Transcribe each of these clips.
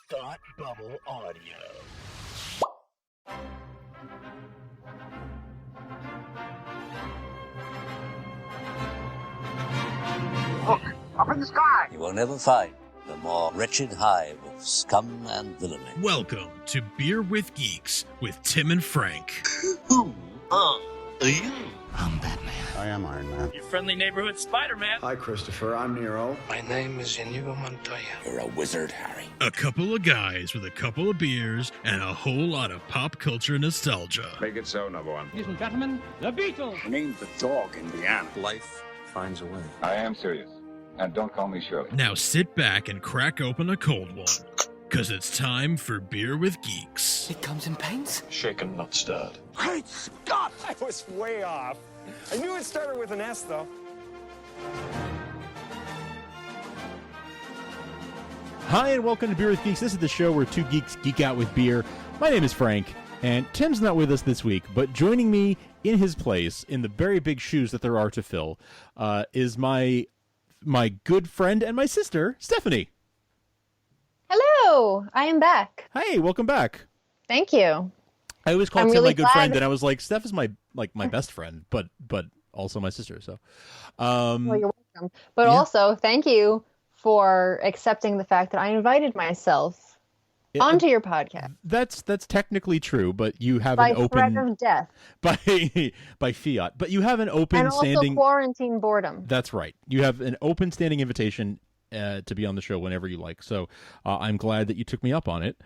Thought Bubble Audio. Look, up in the sky! You will never find the more wretched hive of scum and villainy. Welcome to Beer with Geeks with Tim and Frank. Who are you? I'm Batman. I am Iron Man. Your friendly neighborhood Spider-Man. Hi, Christopher. I'm Nero. My name is Inigo Montoya. You're a wizard, Harry. A couple of guys with a couple of beers and a whole lot of pop culture nostalgia. Make it so, number one. Ladies and gentlemen, the Beatles. I named the dog Indiana. Life finds a way. I am serious. And don't call me Shirley. Now sit back and crack open a cold one, because it's time for Beer with Geeks. It comes in paints? Shaken, not stirred. Great Scott! I was way off. I knew it started with an S, though. Hi, and welcome to Beer with Geeks. This is the show where two geeks geek out with beer. My name is Frank, and Tim's not with us this week, but joining me in his place, in the very big shoes that there are to fill, is my good friend and my sister, Stephanie. Hello, I am back. Hey, welcome back. Thank you. I always call I'm Tim really my good glad. friend, and I was like, Steph is my best friend, but also my sister. So, Well, you're welcome. But yeah. Also, thank you for accepting the fact that I invited myself onto your podcast That's technically true, but you have by an open threat of death by fiat. But you have an open and also standing. quarantine boredom. That's right. You have an open standing invitation to be on the show whenever you like. So I'm glad that you took me up on it.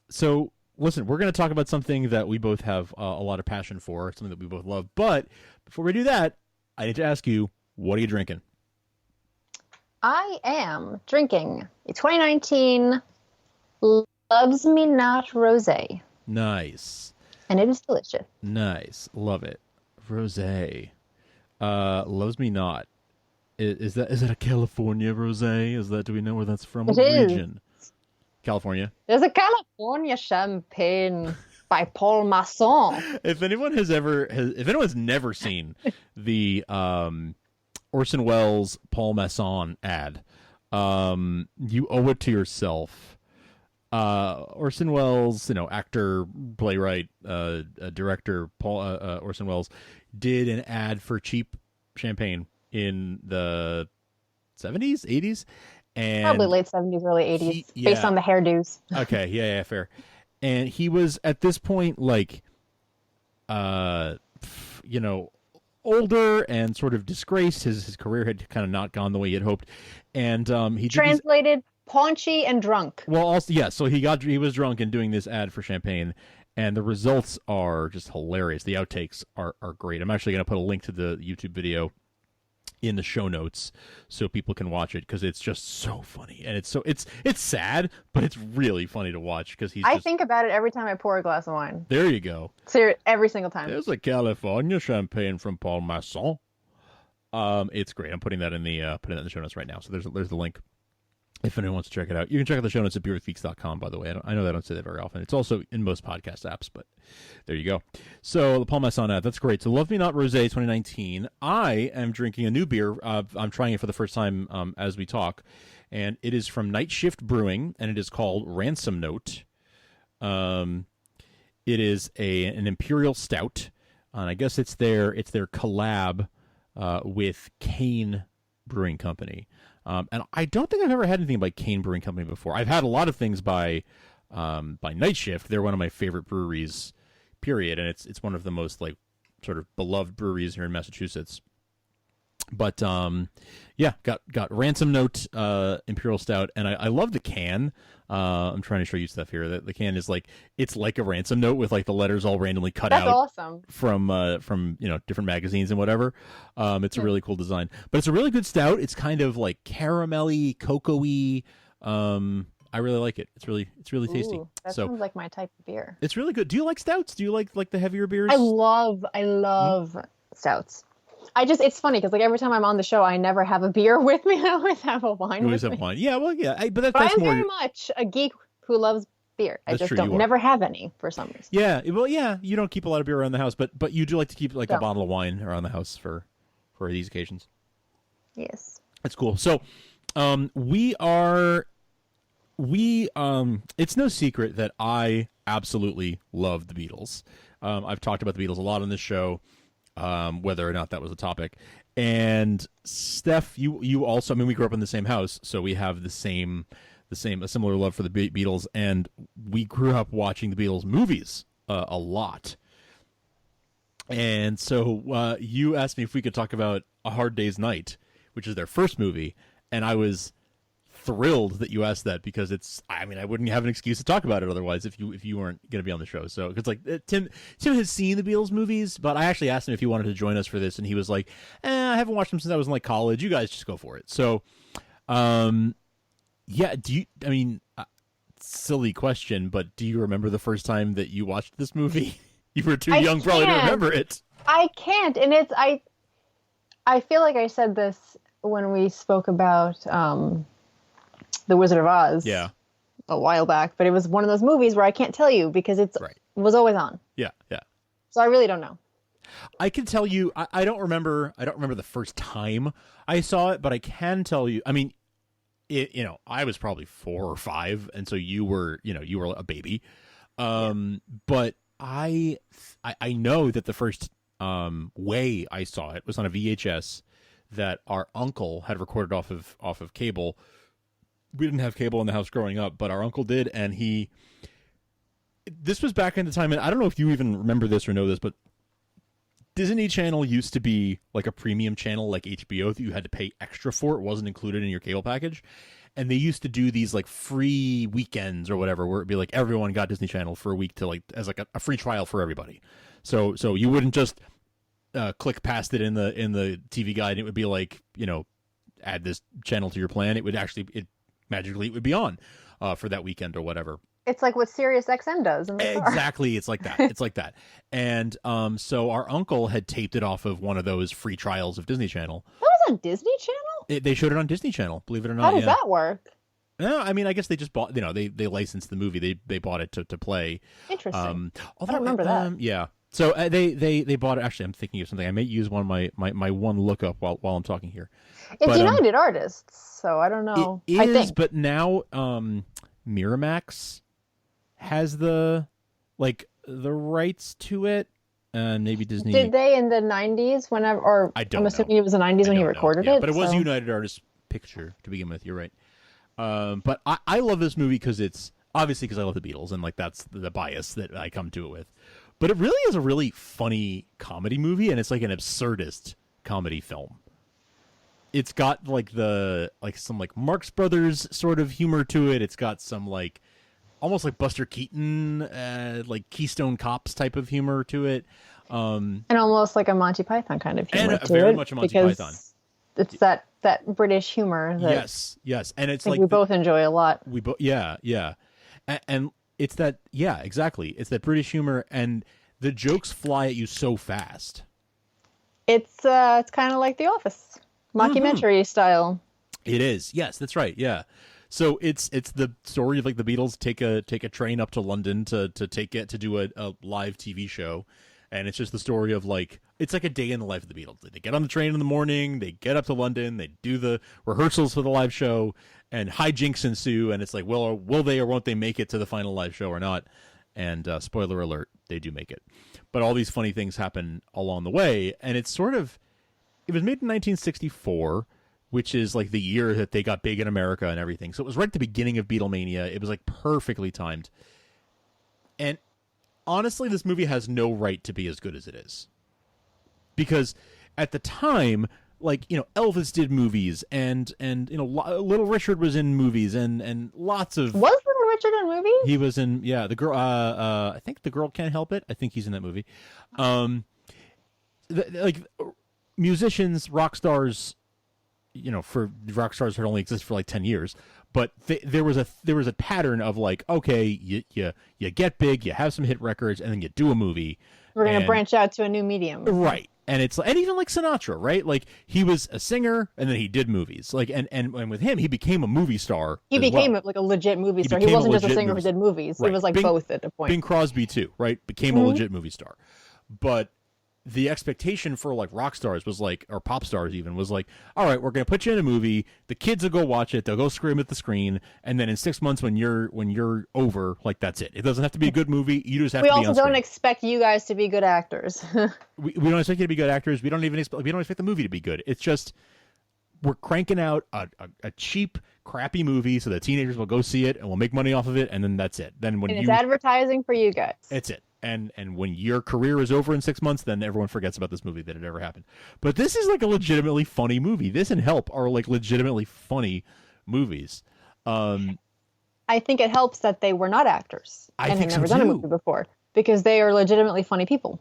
So listen, we're going to talk about something that we both have a lot of passion for, something that we both love. But before we do that, I need to ask you, what are you drinking? I am drinking a 2019 Loves Me Not Rosé, Nice. and it is delicious. Nice. Love it. Rosé. Loves Me Not. Is that a California rosé? Do we know where that's from? What It is. region? California. There's a California champagne by Paul Masson. If anyone's never seen the Orson Welles Paul Masson ad, you owe it to yourself. Orson Welles, actor, playwright, director Orson Welles did an ad for cheap champagne in the 70s, 80s, and Probably late 70s, early 80s, based on the hairdos. Okay, yeah, fair. And he was at this point older and sort of disgraced. His career had kind of not gone the way he had hoped, and he Translated, paunchy and drunk. Well, also, yeah. So he was drunk and doing this ad for champagne, and the results are just hilarious. The outtakes are great. I'm actually going to put a link to the YouTube video in the show notes so people can watch it, because it's just so funny, and it's sad, but it's really funny to watch because I think about it every time I pour a glass of wine. There you go. Every single time. There's a California champagne from Paul Masson. It's great. I'm putting that in the show notes right now. So there's the link. If anyone wants to check it out, you can check out the show notes at beerwithgeeks.com, by the way. I know that I don't say that very often. It's also in most podcast apps, but there you go. So the Paul Masson ad, that's great. So Love Me Not Rosé 2019. I am drinking a new beer. I'm trying it for the first time as we talk, and it is from Night Shift Brewing, and it is called Ransom Note. It is an Imperial Stout, and I guess it's their collab with Kane Brewing Company. And I don't think I've ever had anything by Kane Brewing Company before. I've had a lot of things by Night Shift. They're one of my favorite breweries, period. And it's one of the most sort of beloved breweries here in Massachusetts. But got Ransom Note Imperial Stout, and I love the can. I'm trying to show you stuff here. The can is it's like a ransom note with the letters all randomly cut out. That's awesome. From different magazines and whatever. It's a really cool design, but it's a really good stout. It's kind of caramelly, cocoa-y. I really like it. It's really tasty. Ooh, that sounds like my type of beer. It's really good. Do you like stouts? Do you like the heavier beers? I love stouts. It's funny because every time I'm on the show, I never have a beer with me. I always have a wine. You always with have me. wine. Yeah, well, yeah. But I that's am more. very much a geek who loves beer. I That's just true, don't you are. never have any for some reason. Yeah, well, yeah. You don't keep a lot of beer around the house, but you do like to keep a bottle of wine around the house for these occasions. Yes. That's cool. So, we are we it's no secret that I absolutely love the Beatles. I've talked about the Beatles a lot on this show, whether or not that was a topic. And Steph, you also, I mean, we grew up in the same house, so we have a similar love for the Beatles, and we grew up watching the Beatles movies a lot. And so you asked me if we could talk about A Hard Day's Night, which is their first movie, and I was thrilled that you asked that because I wouldn't have an excuse to talk about it otherwise if you weren't going to be on the show. So because like Tim has seen the Beatles movies, but I actually asked him if he wanted to join us for this, and he was like, I haven't watched them since I was in like college. You guys just go for it. So, yeah. Silly question, but do you remember the first time that you watched this movie? You were too young probably to remember it. I can't, and I feel like I said this when we spoke about The Wizard of Oz a while back, but it was one of those movies where I can't tell you because it was always on. Yeah. So I really don't know. I can tell you, I don't remember the first time I saw it, but I can tell you, I mean, I was probably 4 or 5, and so you were a baby. But I know that the first way I saw it was on a VHS that our uncle had recorded off of cable. We didn't have cable in the house growing up, but our uncle did, and this was back in the time, and I don't know if you even remember this or know this, but Disney Channel used to be like a premium channel like HBO that you had to pay extra for. It wasn't included in your cable package. And they used to do these like free weekends or whatever, where it'd be like everyone got Disney Channel for a week to like as like a free trial for everybody. So you wouldn't just click past it in the TV guide. And it would be like, add this channel to your plan. It would magically be on for that weekend or whatever. It's like what Sirius XM does in the car. Exactly. It's like that. It's like that. And so our uncle had taped it off of one of those free trials of Disney Channel. That was on Disney Channel? They showed it on Disney Channel, believe it or not. How does that work? No, I mean, I guess they just bought, they licensed the movie. They bought it to play. Interesting. I don't remember that. Yeah. So they bought it. Actually, I'm thinking of something. I may use my one lookup while I'm talking here. It's United Artists, so I don't know. It is, I think. But now Miramax has the rights to it, and maybe Disney. Did they in the 90s whenever, or I'm assuming it was the 90s when he recorded it? But it was United Artists picture to begin with. You're right. But I love this movie because it's obviously because I love the Beatles, and like that's the bias that I come to it with. But it really is a really funny comedy movie, and it's like an absurdist comedy film. It's got some Marx Brothers sort of humor to it. It's got some almost like Buster Keaton, like Keystone Cops type of humor to it. And almost like a Monty Python kind of humor and to very it, much a Monty because Python. It's that British humor that yes, and it's we both enjoy a lot. Yeah, and it's that exactly. It's that British humor, and the jokes fly at you so fast. It's kind of like The Office, mockumentary style. It is. Yes, that's right. Yeah. So it's the story of like the Beatles take a train up to London to do a live TV show, and it's just the story of it's like a day in the life of the Beatles. They get on the train in the morning, they get up to London, they do the rehearsals for the live show, and hijinks ensue. And it's like, well, will they or won't they make it to the final live show or not? And spoiler alert, they do make it. But all these funny things happen along the way, and it was made in 1964. Which is like the year that they got big in America and everything. So it was right at the beginning of Beatlemania. It was like perfectly timed. And honestly, this movie has no right to be as good as it is. Because at the time, Elvis did movies and Little Richard was in movies and lots of... Was Little Richard in movies? He was in, the girl, I think The Girl Can't Help It. I think he's in that movie. Musicians, rock stars... for rock stars had only existed for 10 years, but there was a pattern of okay, you get big, you have some hit records, and then you do a movie. We're going to branch out to a new medium. Right. And and even like Sinatra, right? He was a singer and then he did movies. And with him, he became a movie star. He became a legit movie star. He wasn't just a singer who did movies. Right. It was both at the point. Bing Crosby too, right? Became a legit movie star. But the expectation for like rock stars was like, or pop stars even, was like, all right, we're going to put you in a movie. The kids will go watch it. They'll go scream at the screen. And then in 6 months when you're over, like, that's it. It doesn't have to be a good movie. You just have to be on screen. We also don't expect you guys to be good actors. we don't expect you to be good actors. We don't expect the movie to be good. It's just, we're cranking out a cheap, crappy movie so that teenagers will go see it and we'll make money off of it. And then that's it. Then when it's advertising for you guys. It's it. And when your career is over in 6 months, then everyone forgets about this movie that it ever happened. But this is like a legitimately funny movie. This and Help are like legitimately funny movies. I think it helps that they were not actors and had never done a movie before, because they are legitimately funny people.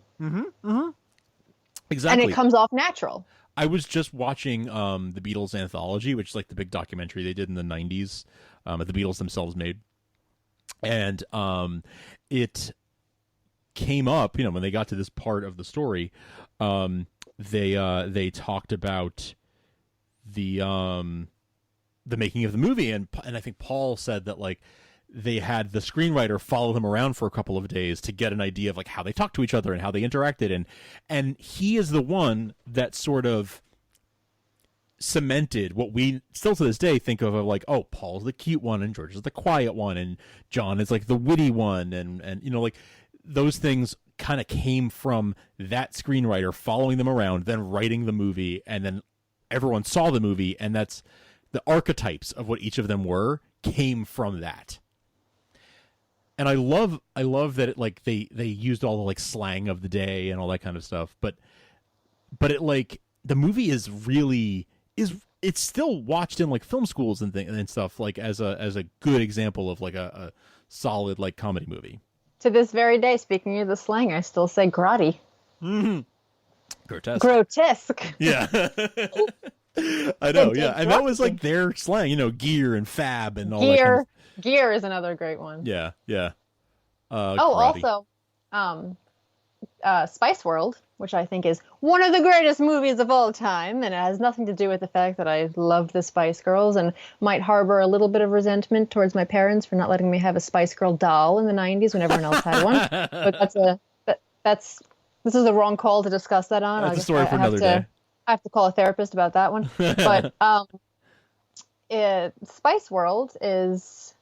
Exactly. And it comes off natural. I was just watching the Beatles Anthology, which is like the big documentary they did in the 90s that the Beatles themselves made. And it came up, when they got to this part of the story, they talked about the making of the movie, and I think Paul said that like they had the screenwriter follow them around for a couple of days to get an idea of like how they talked to each other and how they interacted, and he is the one that sort of cemented what we still to this day think of like, oh, Paul's the cute one and George is the quiet one and John is like the witty one, and like those things kind of came from that screenwriter following them around, then writing the movie, and then everyone saw the movie, and that's the archetypes of what each of them were came from that. And I love that it like they used all the like slang of the day and all that kind of stuff, but it like the movie is really it's still watched in like film schools and stuff, like as a good example of like a solid like comedy movie. To this very day, speaking of the slang, I still say grotty. Mm-hmm. Grotesque. Yeah. I know, yeah. And that was like their slang, gear and fab and all that kind of... Gear is another great one. Yeah. Also, Spice World, which I think is one of the greatest movies of all time, and it has nothing to do with the fact that I loved the Spice Girls and might harbor a little bit of resentment towards my parents for not letting me have a Spice Girl doll in the 90s when everyone else had one. But this is the wrong call to discuss that on. That's a story for another day. I have to call a therapist about that one. But Spice World is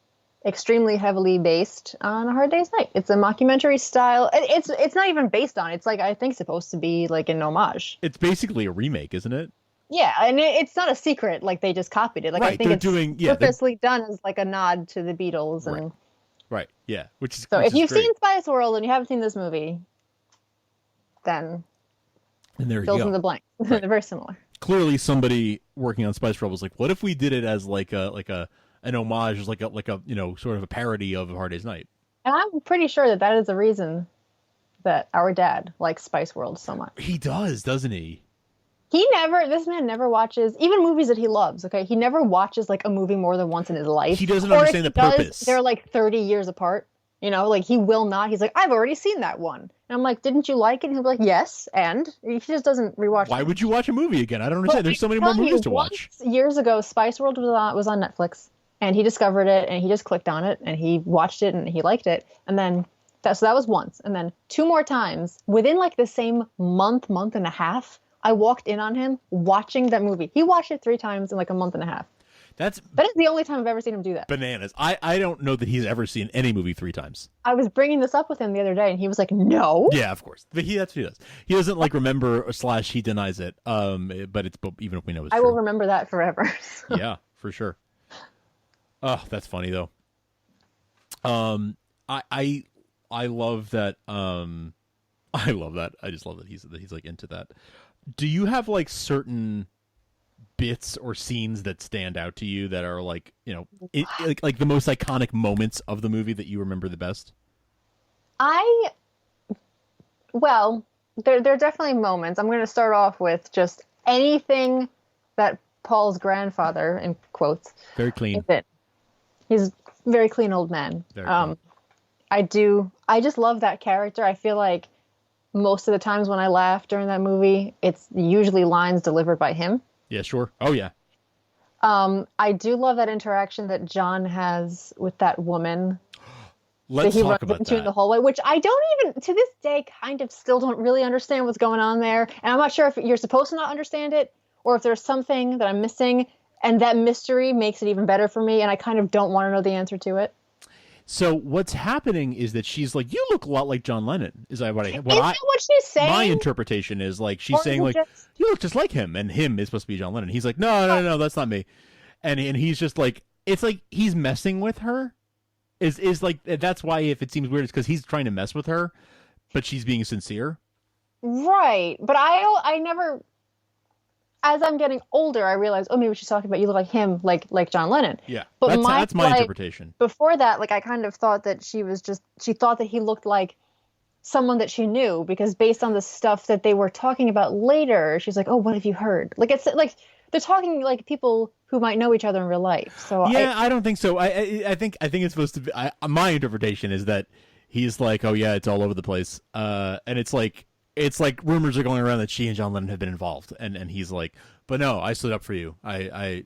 extremely heavily based on A Hard Day's Night. It's a mockumentary style. It's not even based on. It's like, I think, supposed to be like an homage. It's basically a remake, isn't it? Yeah, and it's not a secret. Like they just copied it. Like right, I think it's purposely done as like a nod to the Beatles. And right. Yeah. Which is so. If you've great. seen Spice World and you haven't seen this movie, then there you fills go. in the blank. Right. They're very similar. Clearly, somebody working on Spice World was like, "What if we did it as like an homage, like a sort of a parody of A Hard Day's Night?" And I'm pretty sure that is the reason that our dad likes Spice World so much. He does, doesn't he? This man never watches, even movies that he loves, okay? He never watches like a movie more than once in his life. He doesn't understand the purpose. They're like 30 years apart. Like he will not. He's like, I've already seen that one. And I'm like, didn't you like it? And he'll be like, yes. And he just doesn't rewatch. Why would you watch a movie again? I don't understand. There's so many more movies to watch. Years ago, Spice World was on Netflix, and he discovered it, and he just clicked on it, and he watched it, and he liked it. And then that was once. And then 2 more times within like the same month and a half, I walked in on him watching that movie. He watched it 3 times in like a month and a half. That is the only time I've ever seen him do that. Bananas. I don't know that he's ever seen any movie 3 times. I was bringing this up with him the other day, and he was like, no. Yeah, of course. But that's what he does. He doesn't like remember / he denies it. But even if we know it's true. I will remember that forever. So. Yeah, for sure. Oh, that's funny though. I love that. I love that. I just love that he's like into that. Do you have like certain bits or scenes that stand out to you that are like, like the most iconic moments of the movie that you remember the best? Well, there are definitely moments. I'm going to start off with just anything that Paul's grandfather, in quotes, very clean. He's a very clean old man. Very clean. I just love that character. I feel like most of the times when I laugh during that movie, it's usually lines delivered by him. Yeah, sure. Oh, yeah. I do love that interaction that John has with that woman. Let's that he talk runs about into in that. the hallway, which I don't even, to this day, kind of still don't really understand what's going on there. And I'm not sure if you're supposed to not understand it or if there's something that I'm missing, and that mystery makes it even better for me, and I kind of don't want to know the answer to it. So what's happening is that she's like, you look a lot like John Lennon. Is that what what she's saying? My interpretation is like she's saying like you look just like him, and him is supposed to be John Lennon. He's like, no, that's not me, and he's just like, it's like he's messing with her. Is like, that's why if it seems weird, it's because he's trying to mess with her, but she's being sincere. Right, but I never. As I'm getting older, I realize, oh, maybe she's talking about you look like him, like John Lennon. Yeah, but that's my interpretation. Before that, like I kind of thought that she thought that he looked like someone that she knew, because based on the stuff that they were talking about later, she's like, oh, what have you heard? Like it's like they're talking like people who might know each other in real life. So yeah, I don't think so. I think it's supposed to be. My interpretation is that he's like, oh yeah, it's all over the place, and it's like rumors are going around that she and John Lennon have been involved, and he's like, but no, I stood up for you. I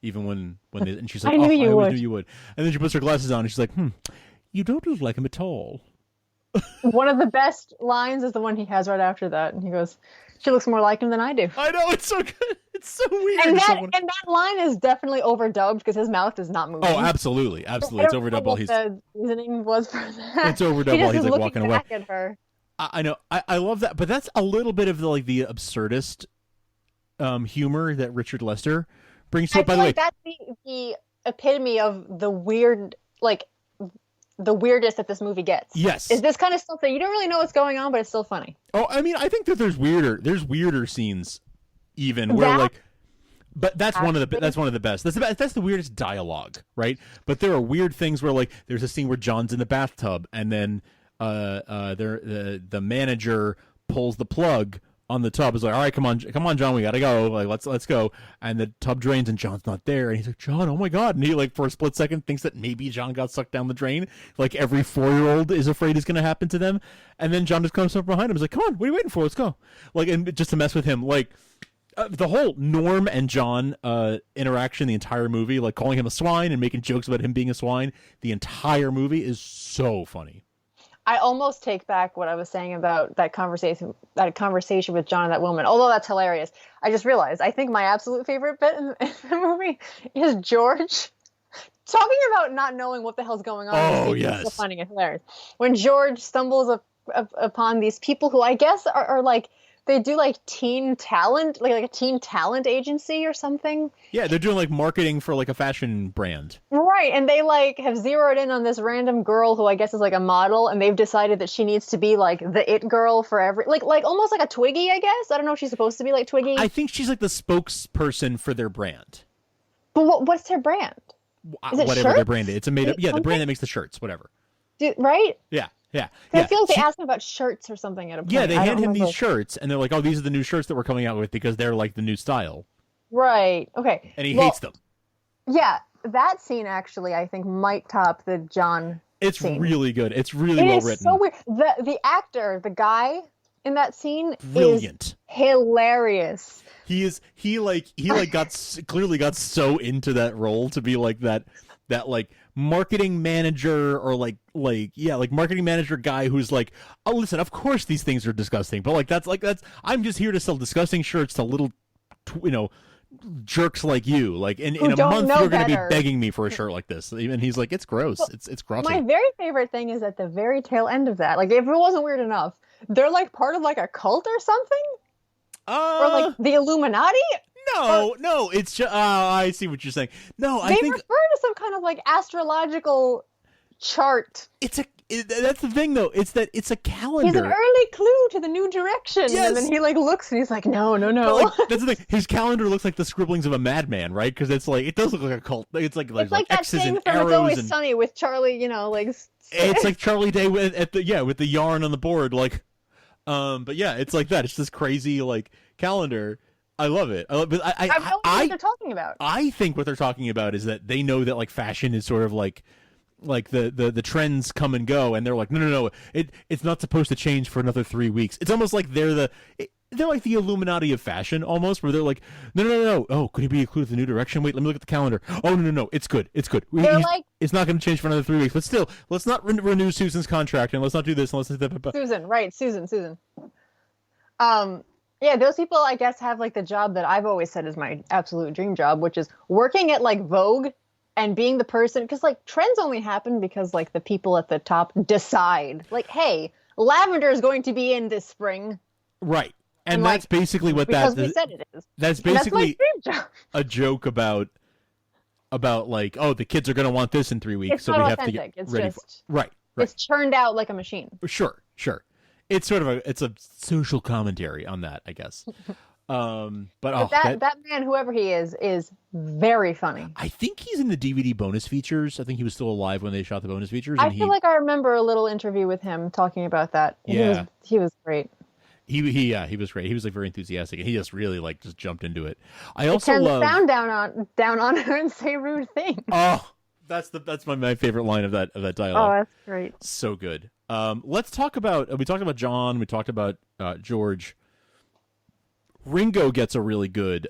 even when they, and she's like, I always knew you would. And then she puts her glasses on and she's like, you don't look like him at all. One of the best lines is the one he has right after that, and he goes, she looks more like him than I do. I know, it's so good. It's so weird. And that line is definitely overdubbed because his mouth is not moving. Oh, absolutely. It's overdubbed while he's. The reasoning was for that. It's overdubbed while he's like walking away. At her. I know. I love that, but that's a little bit of the absurdist humor that Richard Lester brings to it. By the way, that's the epitome of the weird, like the weirdest that this movie gets. Yes, is this kind of stuff that you don't really know what's going on, but it's still funny. Oh, I mean, I think that there's weirder scenes, even where but that's one of the best. That's the weirdest dialogue, right? But there are weird things where like there's a scene where John's in the bathtub and then the manager pulls the plug on the tub. Is like, all right, come on, John, we gotta go. Like, let's go. And the tub drains, and John's not there. And he's like, John, oh my god! And he like for a split second thinks that maybe John got sucked down the drain. Like every 4-year-old is afraid is gonna happen to them. And then John just comes up behind him. He's like, come on, what are you waiting for? Let's go. Like, and just to mess with him, like. The whole Norm and John interaction, the entire movie, like calling him a swine and making jokes about him being a swine, the entire movie is so funny. I almost take back what I was saying about that conversation with John and that woman. Although that's hilarious, I just realized I think my absolute favorite bit in the movie is George talking about not knowing what the hell's going on. Oh yes, it's so funny and hilarious when George stumbles upon these people who I guess are like. They do like teen talent, like a teen talent agency or something. Yeah, they're doing like marketing for like a fashion brand. Right, and they like have zeroed in on this random girl who I guess is like a model, and they've decided that she needs to be like the it girl for every like almost like a Twiggy, I guess. I don't know if she's supposed to be like Twiggy. I think she's like the spokesperson for their brand. But what's their brand? Is it whatever shirts? Their brand is. It's a made up. Yeah, the brand that makes the shirts. Whatever. Right? Yeah. Yeah, I feel like they asked him about shirts or something at a point. Yeah, they hand him these shirts, and they're like, "Oh, these are the new shirts that we're coming out with because they're like the new style." Right. Okay. And he hates them. Yeah, that scene actually, I think, might top the John. It's scene. Really good. It's really well written. So weird. The actor, the guy in that scene, brilliant, is hilarious. He clearly got so into that role to be like that like marketing manager or like marketing manager guy who's like, oh listen, of course these things are disgusting, but that's I'm just here to sell disgusting shirts to little jerks like you, like in a month you're going to be begging me for a shirt like this. And he's like, it's gross. Well, it's grotty. My very favorite thing is at the very tail end of that, like if it wasn't weird enough, they're like part of like a cult or something, or like the Illuminati. No, it's just, I see what you're saying. No, I think refer to some kind of like astrological chart. That's the thing though. It's a calendar. He's an early clue to the new direction. Yes. And then he like looks and he's like, no. Like, that's the thing. His calendar looks like the scribblings of a madman, right? Because it's like, it does look like a cult. It's like that X's thing and from arrows. It's Always Sunny with Charlie, like. It's like Charlie Day with the yarn on the board, like. But yeah, it's like that. It's this crazy like calendar. I love it. I know what they're talking about. I think what they're talking about is that they know that like fashion is sort of like the trends come and go, and they're like, no, it's not supposed to change for another 3 weeks. It's almost like they're they're like the Illuminati of fashion almost, where they're like, no. Oh, could he be included in the new direction? Wait, let me look at the calendar. Oh, no. It's good. It's not going to change for another 3 weeks. But still, let's not renew Susan's contract, and let's not do this, and let's not do that. Susan, right? Susan. Yeah, those people, I guess, have like the job that I've always said is my absolute dream job, which is working at like Vogue and being the person, because like trends only happen because like the people at the top decide, like, hey, lavender is going to be in this spring. Right. And that's like, basically what that is. Because we said it is. That's basically a joke about like, oh, the kids are going to want this in 3 weeks, it's so not we authentic. have to get it's ready just, for it. Right. It's churned out like a machine. Sure. It's sort of a social commentary on that, I guess. But that man, whoever he is very funny. I think he's in the DVD bonus features. I think he was still alive when they shot the bonus features. I feel like I remember a little interview with him talking about that. Yeah. He was great. He was great. He was like very enthusiastic, and he just really like just jumped into it. I also turn love the sound down on her and say rude things. Oh, that's my favorite line of that dialogue. Oh, that's great. So good. Let's talk about. We talked about John. We talked about George. Ringo gets a really good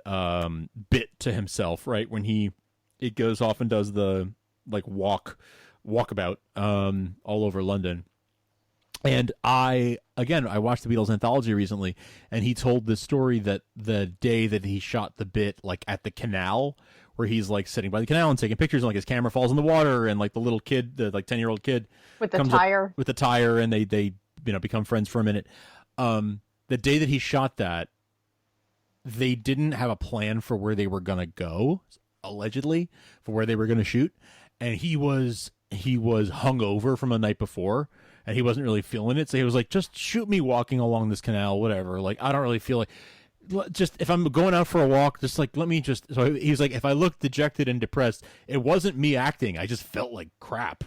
bit to himself, right? When it goes off and does the like walkabout all over London. And I watched the Beatles Anthology recently, and he told the story that the day that he shot the bit, like at the canal, where he's like sitting by the canal and taking pictures, and like his camera falls in the water, and like the little kid, the like 10-year-old kid with the tire, and they become friends for a minute. The day that he shot that, they didn't have a plan for where they were gonna go, allegedly, for where they were gonna shoot, and he was hungover from the night before. And he wasn't really feeling it, so he was like, just shoot me walking along this canal, whatever. Like, I don't really feel like, just, if I'm going out for a walk, just like, let me just, so he's like, if I look dejected and depressed, it wasn't me acting, I just felt like crap.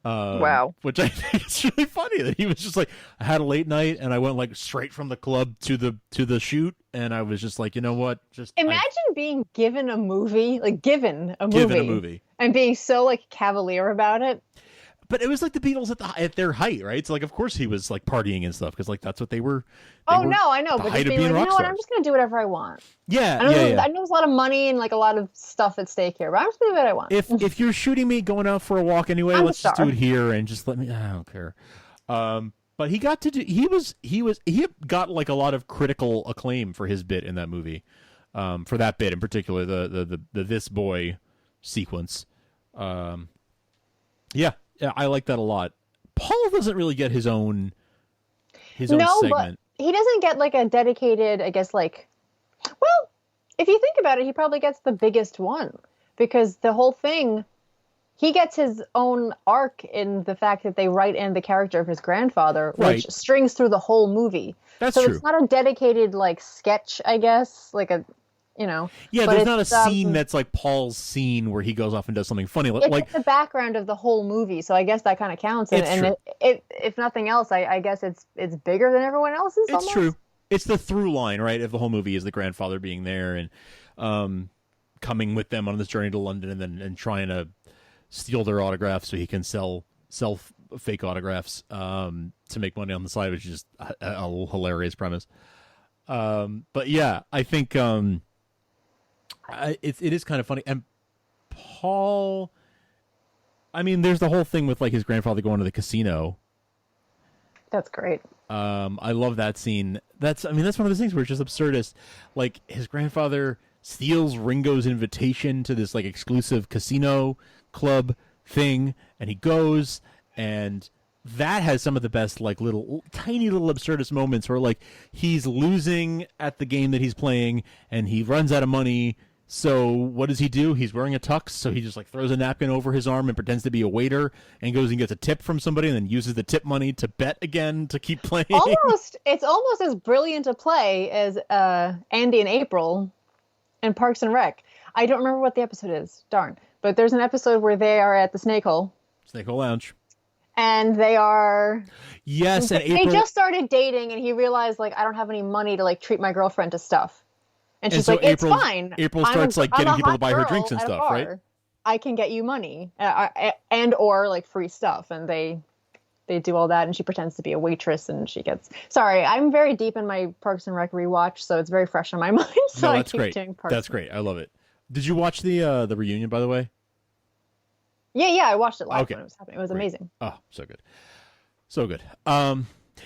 Wow. Which I think is really funny, that he was just like, I had a late night, and I went like straight from the club to the shoot, and I was just like, you know what, just imagine being given a movie, and being so like cavalier about it. But it was like the Beatles at their height, right? So like, of course he was like partying and stuff, because like that's what they were. No, I know, but just being like, you know what, I'm just gonna do whatever I want. Yeah, I know there's a lot of money and like a lot of stuff at stake here, but I'm just gonna do what I want. If you're shooting me going out for a walk anyway, let's just do it here and just let me. I don't care. But he got to do. He got like a lot of critical acclaim for his bit in that movie. For that bit in particular, the this boy sequence. Yeah, I like that a lot. Paul doesn't really get his own segment. But he doesn't get like a dedicated, I guess, like, well, if you think about it, he probably gets the biggest one, because the whole thing, he gets his own arc in the fact that they write in the character of his grandfather, which strings through the whole movie. That's true. It's not a dedicated like sketch, I guess, like a, you know. Yeah, there's not a scene that's like Paul's scene where he goes off and does something funny. It's like the background of the whole movie, so I guess that kind of counts. And if nothing else, I guess it's bigger than everyone else's. It's almost true. It's the through line, right, of the whole movie is the grandfather being there and coming with them on this journey to London, and trying to steal their autographs so he can sell fake autographs to make money on the side, which is just a hilarious premise. But yeah, I think it is kind of funny. And Paul, I mean, there's the whole thing with like his grandfather going to the casino. That's great. I love that scene. That's one of those things where it's just absurdist. Like, his grandfather steals Ringo's invitation to this like exclusive casino club thing, and he goes, and that has some of the best like tiny little absurdist moments where like he's losing at the game that he's playing and he runs out of money. So what does he do? He's wearing a tux, so he just like throws a napkin over his arm and pretends to be a waiter and goes and gets a tip from somebody and then uses the tip money to bet again to keep playing. It's almost as brilliant a play as Andy and April in Parks and Rec. I don't remember what the episode is, darn. But there's an episode where they are at the Snake Hole Lounge. And they are... Yes, and April... They just started dating, and he realized, like, I don't have any money to, like, treat my girlfriend to stuff. And she's like, it's fine. April starts, like, getting people to buy her drinks and stuff, right? I can get you money. And or, like, free stuff. And they they do all that, and she pretends to be a waitress, and she gets. Sorry, I'm very deep in my Parks and Rec rewatch, so it's very fresh on my mind. So no, that's I keep great. doing Parks That's great. I love it. Did you watch the reunion, by the way? Yeah, I watched it live when it was happening. It was amazing. Oh, so good, so good.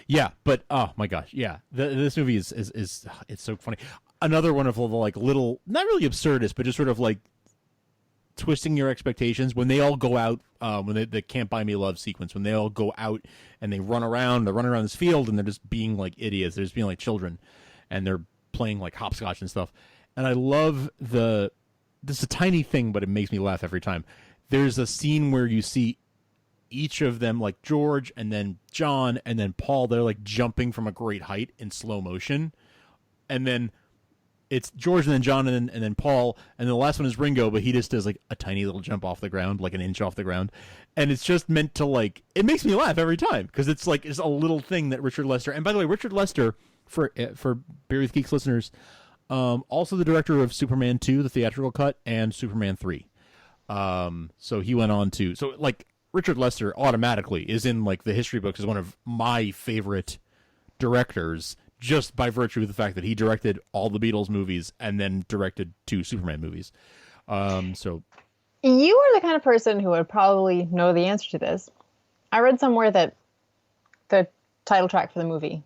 Yeah, but oh my gosh, yeah, this movie is it's so funny. Another one of the like little, not really absurdist, but just sort of like twisting your expectations when they all go out, when they Can't Buy Me Love sequence, when they all go out and they're running around this field and they're just being like idiots, they're just being like children, and they're playing like hopscotch and stuff. And I love this is a tiny thing, but it makes me laugh every time. There's a scene where you see each of them, like George and then John and then Paul, they're like jumping from a great height in slow motion. And then it's George and then John and then Paul, and the last one is Ringo, but he just does like a tiny little jump off the ground, like an inch off the ground. And it's just meant to like, it makes me laugh every time because it's like, it's a little thing that Richard Lester, and by the way, Richard Lester, for Beer with Geeks listeners, also the director of Superman 2, the theatrical cut, and Superman 3. So he went on to, so like Richard Lester automatically is in like the history books as one of my favorite directors, just by virtue of the fact that he directed all the Beatles movies and then directed 2 Superman movies. So you are the kind of person who would probably know the answer to this. I read somewhere that the title track for the movie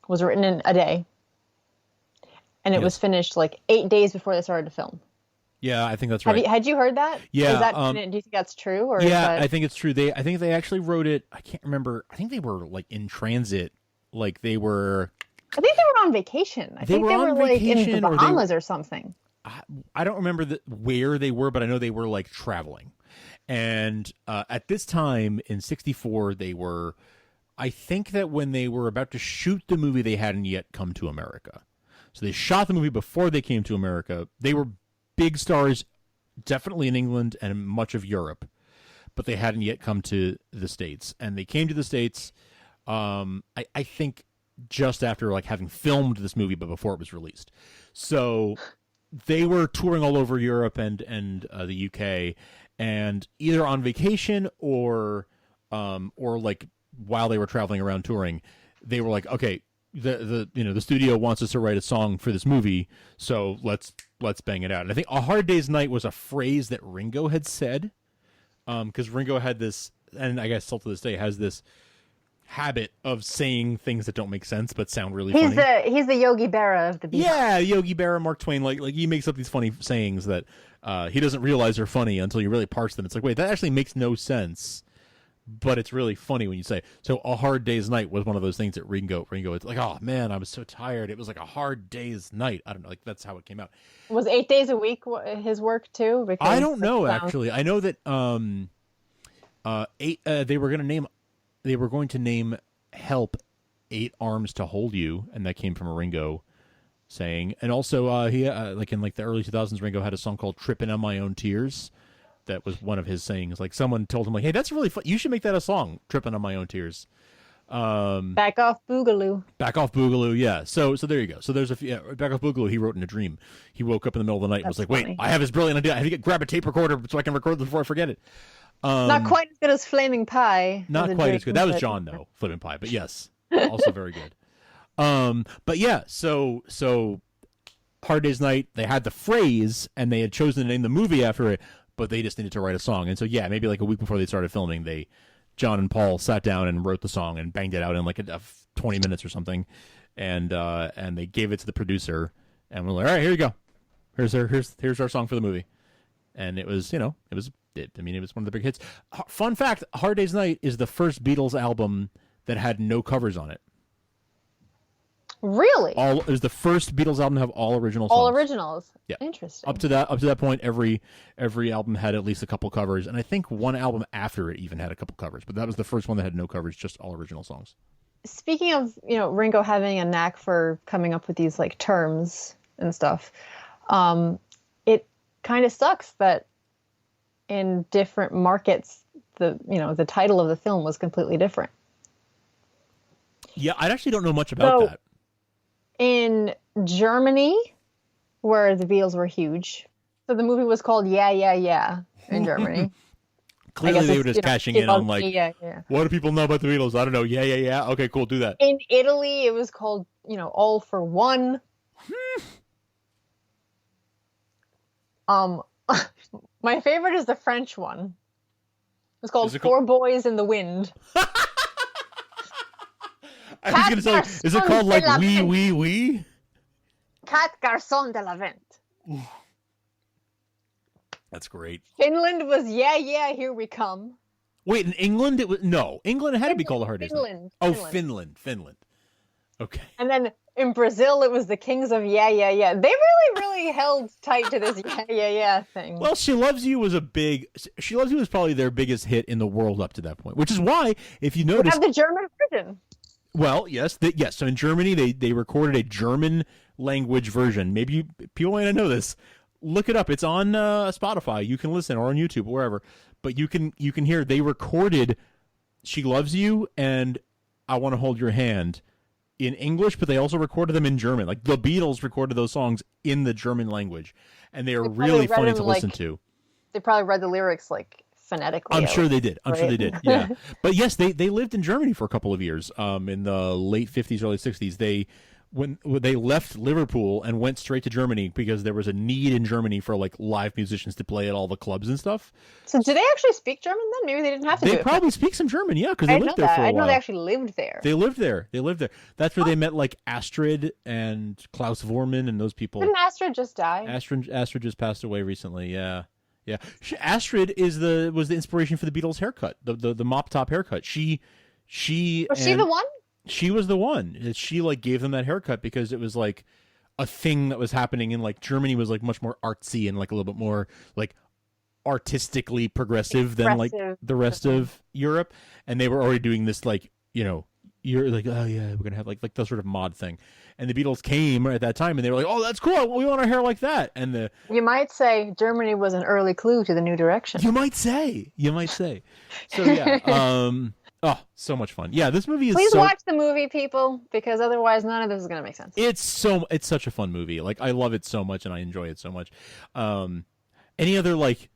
was written in a day, and it was finished like 8 days before they started to film. Yeah, I think that's right. Had you heard that? Yeah. Is that, do you think that's true? Or yeah, I think it's true. I think they actually wrote it. I can't remember. I think they were like in transit. Like they were. I think they were on vacation. I think they were like in the Bahamas or something. I don't remember where they were, but I know they were like traveling. And at this time in '64, they were. I think that when they were about to shoot the movie, they hadn't yet come to America. So they shot the movie before they came to America. They were big stars, definitely in England and much of Europe, but they hadn't yet come to the States. And they came to the States, I think, just after like having filmed this movie, but before it was released. So they were touring all over Europe and the UK, and either on vacation or like while they were traveling around touring, they were like, okay, the studio wants us to write a song for this movie, so let's bang it out. And I think "A Hard Day's Night" was a phrase that Ringo had said, because Ringo had this, and I guess still to this day has this habit of saying things that don't make sense but sound really funny. He's the Yogi Berra of the Beatles. Yeah, Yogi Berra, Mark Twain, like he makes up these funny sayings that he doesn't realize are funny until you really parse them. It's like, wait, that actually makes no sense, but it's really funny when you say it. So "A Hard Day's Night" was one of those things that Ringo, it's like, oh man, I was so tired. It was like a hard day's night. I don't know, like that's how it came out. Was 8 days a week his work too? Because I don't know actually. I know that they were going to name "Help" 8 Arms to Hold You, and that came from a Ringo saying. And also he like in like the early 2000s, Ringo had a song called "Trippin' on My Own Tears." That was one of his sayings. Like someone told him, like, "Hey, that's really fun. You should make that a song, Trippin' on My Own Tears." Back Off Boogaloo. Back Off Boogaloo, yeah. So there you go. So there's Back Off Boogaloo he wrote in a dream. He woke up in the middle of the night and was like, wait, I have this brilliant idea. I have to grab a tape recorder so I can record this before I forget it. Not quite as good as Flaming Pie. Not quite as good. That was John, though, Flaming Pie. But yes, also very good. But yeah, so Hard Day's Night, they had the phrase, and they had chosen to name the movie after it, but they just needed to write a song. And so, yeah, maybe like a week before they started filming, John and Paul sat down and wrote the song and banged it out in like 20 minutes or something. And they gave it to the producer, and we're like, all right, here you go. Here's our song for the movie. And it was, it was one of the big hits. Fun fact, Hard Day's Night is the first Beatles album that had no covers on it. Really? It was the first Beatles album to have all original songs. All originals. Yeah. Interesting. Up to that point, every album had at least a couple covers, and I think one album after it even had a couple covers. But that was the first one that had no covers, just all original songs. Speaking of, Ringo having a knack for coming up with these like terms and stuff, it kind of sucks that in different markets, the title of the film was completely different. Yeah, I actually don't know much about that. In Germany, where the Beatles were huge, so the movie was called Yeah, Yeah, Yeah in Germany. Clearly, they were just cashing in on like, yeah. What do people know about the Beatles? I don't know. Yeah. Okay, cool. Do that. In Italy, it was called, All for One. My favorite is the French one. It's called Four Boys in the Wind. I was going to say, is it called like Oui? Quatre garçons de la vente. That's great. Finland was Yeah, Here We Come. Wait, in England it was England had to be called A Hard Day's Night. Oh, Finland. Okay. And then in Brazil it was the Kings of Yeah. They really held tight to this Yeah thing. Well, She Loves You was probably their biggest hit in the world up to that point, which is why if you notice, we have the German version. Well, yes. So in Germany, they recorded a German language version. Maybe people might not know this. Look it up. It's on Spotify. You can listen, or on YouTube, or wherever. But you can hear they recorded "She Loves You" and "I Want to Hold Your Hand" in English, but they also recorded them in German. Like the Beatles recorded those songs in the German language, and they are really funny to listen to. They probably read the lyrics like phonetically. I'm sure they did. Yeah. But yes, they lived in Germany for a couple of years. In the late 50s, early 60s, when they left Liverpool and went straight to Germany because there was a need in Germany for like live musicians to play at all the clubs and stuff. So do they actually speak German then? Maybe they didn't have to. They probably speak some German, yeah, because they lived there for a while. I know they actually lived there. They lived there. That's where they met like Astrid and Klaus Vormann and those people. Didn't Astrid just die? Astrid just passed away recently. Yeah. Astrid was the inspiration for the Beatles' haircut, the mop top haircut. Was she the one? She was the one. She like gave them that haircut because it was like a thing that was happening in like Germany was like much more artsy and like a little bit more like artistically progressive than like the rest of Europe, and they were already doing this like you're like, oh yeah, we're gonna have like the sort of mod thing, and the Beatles came at that time and they were like, oh, that's cool, we want our hair like that. And you might say Germany was an early clue to the new direction. You might say so. Yeah. Oh, so much fun. Yeah, this movie is Please watch the movie, people, because otherwise none of this is going to make sense. It's such a fun movie. Like, I love it so much and I enjoy it so much. Any other like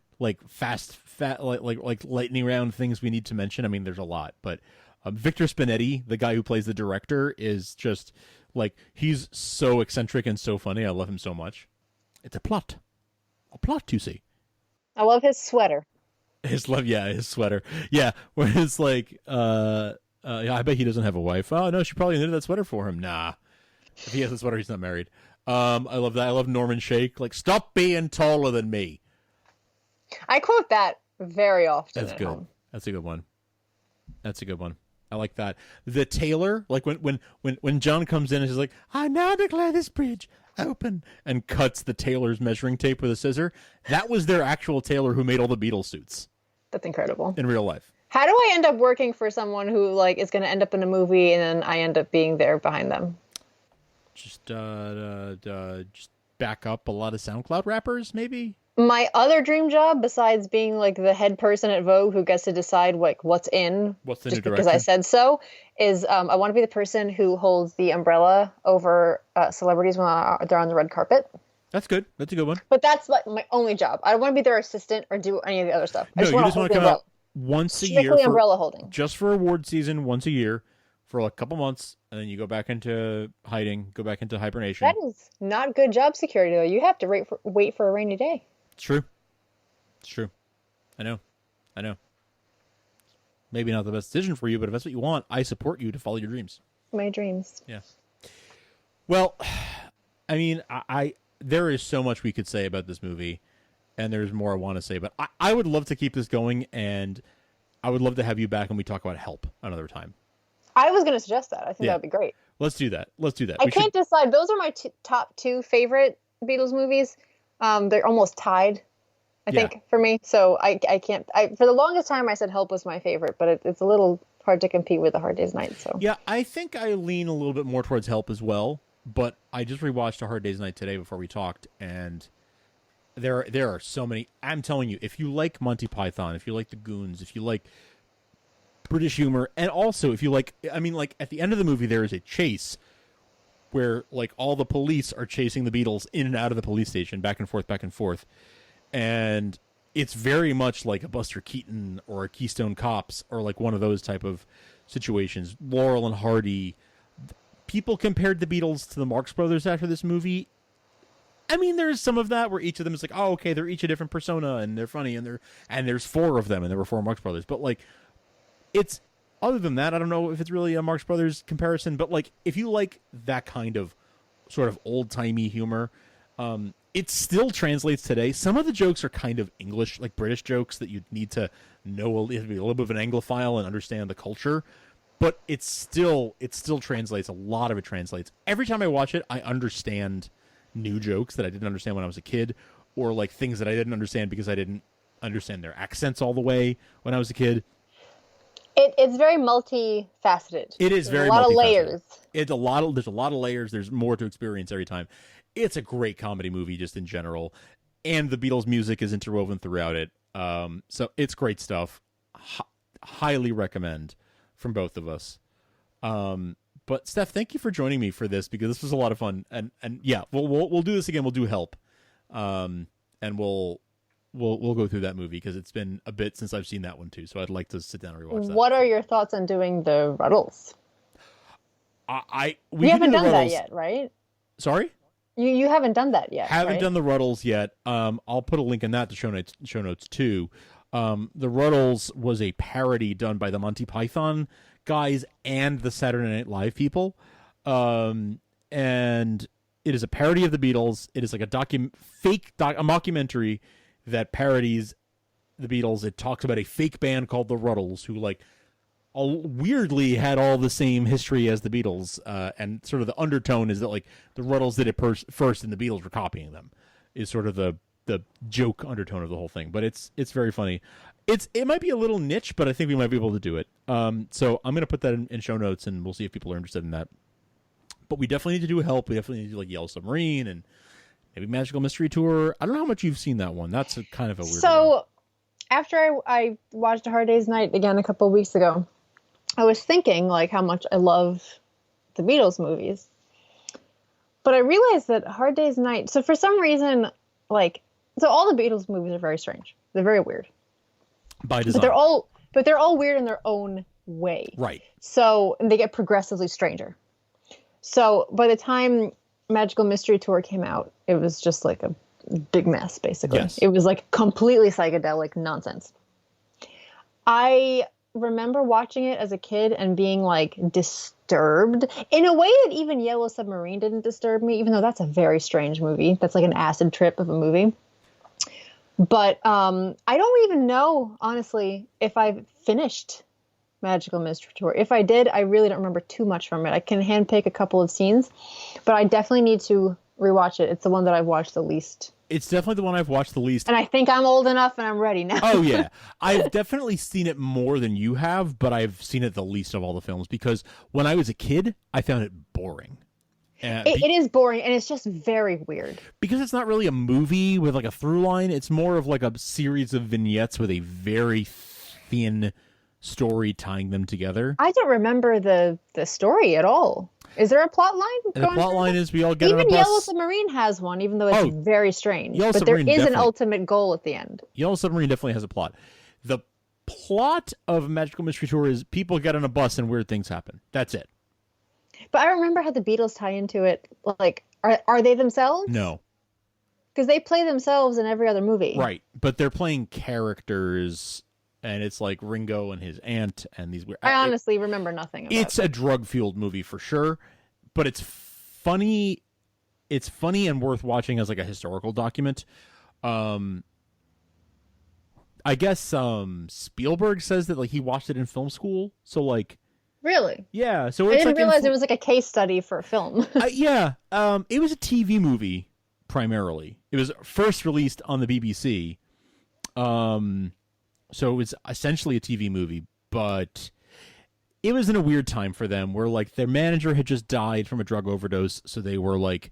fast like lightning round things we need to mention? I mean, there's a lot, but Victor Spinetti, the guy who plays the director, is just like, he's so eccentric and so funny. I love him so much. It's a plot to see. I love his sweater. His sweater. Yeah, where it's like, I bet he doesn't have a wife. Oh, no, she probably knitted that sweater for him. Nah. If he has a sweater, he's not married. I love that. I love Norman Shake. Like, stop being taller than me. I quote that very often. That's good. Home. That's a good one. I like that. The tailor, like when John comes in and he's like, I now declare this bridge open, and cuts the tailor's measuring tape with a scissor. That was their actual tailor who made all the Beatles suits. That's incredible. In real life. How do I end up working for someone who like is going to end up in a movie and then I end up being there behind them? Just back up a lot of SoundCloud rappers, maybe? My other dream job, besides being like the head person at Vogue who gets to decide like what's in, what's the just new because direction? I said so, is I want to be the person who holds the umbrella over celebrities when they're on the red carpet. That's good. That's a good one. But that's like my only job. I don't want to be their assistant or do any of the other stuff. No, you just want to come out once a year. Strictly umbrella holding. Just for award season, once a year, for like a couple months, and then you go back into hiding, go back into hibernation. That is not good job security, though. You have to wait for a rainy day. It's true. I know. Maybe not the best decision for you, but if that's what you want, I support you to follow your dreams. My dreams. Yeah. Well, I mean, there is so much we could say about this movie, and there's more I want to say, but I would love to keep this going, and I would love to have you back and we talk about Help another time. I was going to suggest that. I think that would be great. Let's do that. I can't decide. Those are my top two favorite Beatles movies. They're almost tied, I think, for me. So I can't. For the longest time, I said Help was my favorite, but it's a little hard to compete with A Hard Day's Night. So yeah, I think I lean a little bit more towards Help as well. But I just rewatched A Hard Day's Night today before we talked, and there are so many. I'm telling you, if you like Monty Python, if you like the Goons, if you like British humor, and also if you like, I mean, like at the end of the movie, there is a chase where like all the police are chasing the Beatles in and out of the police station, back and forth, and it's very much like a Buster Keaton or a Keystone Cops or like one of those type of situations. Laurel and Hardy. People compared the Beatles to the Marx Brothers after this movie. I mean, there's some of that where each of them is like, oh, okay, they're each a different persona and they're funny and there's 4 of them and there were 4 Marx Brothers. But like, it's other than that, I don't know if it's really a Marx Brothers comparison. But like, if you like that kind of sort of old timey humor, it still translates today. Some of the jokes are kind of English, like British jokes that you need to know, you have to be a little bit of an Anglophile and understand the culture. But it still translates. A lot of it translates. Every time I watch it, I understand new jokes that I didn't understand when I was a kid, or like things that I didn't understand because I didn't understand their accents all the way when I was a kid. It's very multifaceted. It is very a lot of multifaceted. layers. There's a lot of layers. There's more to experience every time. It's a great comedy movie just in general, and the Beatles music is interwoven throughout it. So it's great stuff. Highly recommend from both of us. But Steph, thank you for joining me for this because this was a lot of fun. And yeah, we'll do this again. We'll do Help, and we'll go through that movie because it's been a bit since I've seen that one too. So I'd like to sit down and rewatch that. What are your thoughts on doing the Rutles? We you haven't done Rutles. that yet, right? Sorry, you haven't done that yet. Haven't right? done the Rutles yet. I'll put a link in that to show notes too. The Rutles was a parody done by the Monty Python guys and the Saturday Night Live people. And it is a parody of the Beatles. It is like a mockumentary that parodies the Beatles. It talks about a fake band called the Rutles who like weirdly had all the same history as the Beatles. And sort of the undertone is that like the Rutles did it first and the Beatles were copying them is sort of the joke undertone of the whole thing, but it's very funny. It might be a little niche, but I think we might be able to do it. So I'm gonna put that in show notes, and we'll see if people are interested in that. But we definitely need to do Help. We definitely need to do like Yellow Submarine and maybe Magical Mystery Tour. I don't know how much you've seen that one. That's kind of a weird. one. After I watched A Hard Day's Night again a couple of weeks ago, I was thinking like how much I love the Beatles movies, but I realized that Hard Day's Night. So for some reason, so all the Beatles movies are very strange. They're very weird. By design. But they're all weird in their own way. Right. So and they get progressively stranger. So by the time Magical Mystery Tour came out, it was just like a big mess, basically. Yes. It was like completely psychedelic nonsense. I remember watching it as a kid and being like disturbed in a way that even Yellow Submarine didn't disturb me, even though that's a very strange movie. That's like an acid trip of a movie. But I don't even know, honestly, if I've finished Magical Mystery Tour. If I did, I really don't remember too much from it. I can handpick a couple of scenes, but I definitely need to rewatch it. It's the one that I've watched the least. It's definitely the one I've watched the least. And I think I'm old enough and I'm ready now. Oh, yeah. I've definitely seen it more than you have, but I've seen it the least of all the films because when I was a kid, I found it boring. It is boring, and it's just very weird. Because it's not really a movie with like a through line. It's more of like a series of vignettes with a very thin story tying them together. I don't remember the story at all. Is there a plot line? And the plot line is we all get even on a bus. Yellow Submarine has one, even though it's very strange. Yellow but Submarine there is an definitely. ultimate goal at the end. Yellow Submarine definitely has a plot. The plot of Magical Mystery Tour is people get on a bus and weird things happen. That's it. But I remember how the Beatles tie into it. Like, are they themselves? No. Because they play themselves in every other movie. Right. But they're playing characters, and it's like Ringo and his aunt and these weird... I honestly remember nothing about It's a drug-fueled movie for sure, but it's funny. It's funny and worth watching as like a historical document. I guess Spielberg says that like he watched it in film school, so like... Really? Yeah. So I it's didn't like realize it was like a case study for a film. yeah. It was a TV movie primarily. It was first released on the BBC. So it was essentially a TV movie, but it was in a weird time for them where like their manager had just died from a drug overdose, so they were like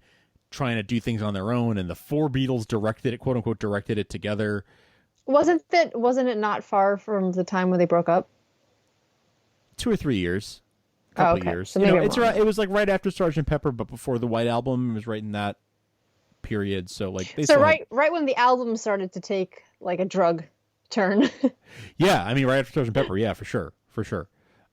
trying to do things on their own, and the 4 Beatles directed it, quote unquote, directed it together. Wasn't it not far from the time when they broke up? 2 or 3 years. Couple okay. years. So maybe it was like right after Sgt. Pepper, but before the White Album. It was right in that period. So like, so right when the album started to take like a drug turn. Yeah, I mean, right after Sgt. Pepper, yeah, for sure.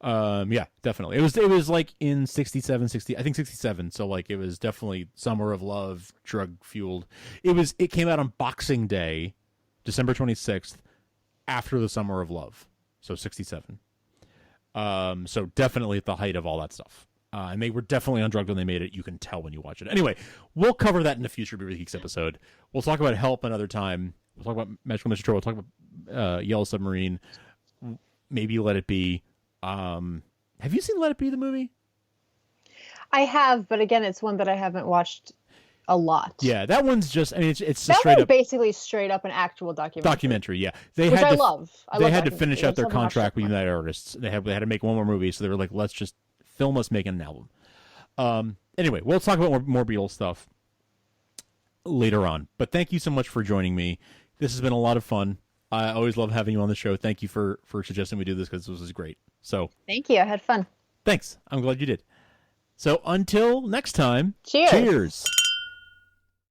Yeah, definitely. It was like in 67, 60, I think 67. So like, it was definitely Summer of Love, drug fueled. It came out on Boxing Day, December 26th, after the Summer of Love. So 67. So definitely at the height of all that stuff. And they were definitely undrugged when they made it. You can tell when you watch it. Anyway, we'll cover that in a future Beer with Geeks episode. We'll talk about Help another time. We'll talk about Magical Mystery Tour. We'll talk about Yellow Submarine. Maybe Let It Be. Have you seen Let It Be, the movie? I have, but again, it's one that I haven't watched a lot. Yeah, that one's just, I mean, it's that straight one's up basically straight up an actual documentary. Yeah, which I love. They had to finish out their contract with United Artists. They had to make one more movie, so they were like, let's just film us making an album. Anyway, we'll talk about more Beatles stuff later on. But thank you so much for joining me. This has been a lot of fun. I always love having you on the show. Thank you for suggesting we do this, because this was great. So thank you. I had fun. Thanks. I'm glad you did. So until next time. Cheers. Cheers.